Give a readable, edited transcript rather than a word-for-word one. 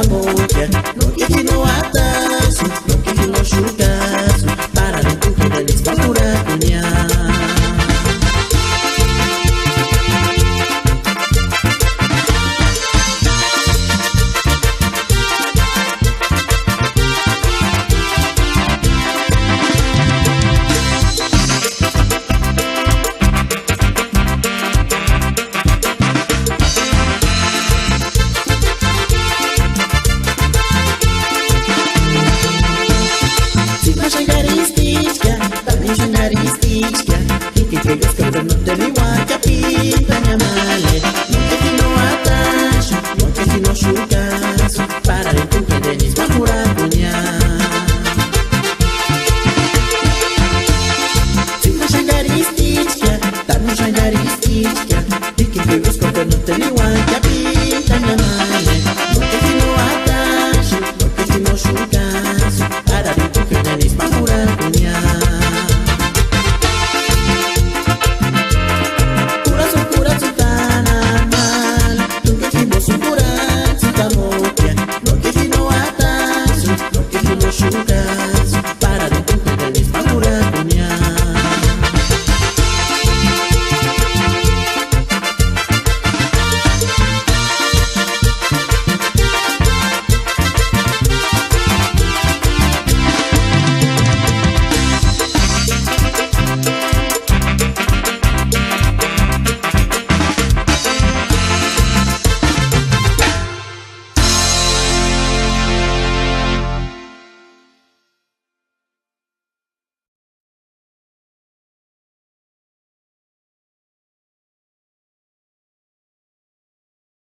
moja, no que no atazo, no que no chucazo, para no empuje de les procura cuñar. Que descansa no te igual que pinta mi amale, no que no atacho, no que no chucazo, para el empuje de mis bajura cuñar. Si no shangaristichka, tan no shangaristichka, que descansa no te igual que pinta mi amale.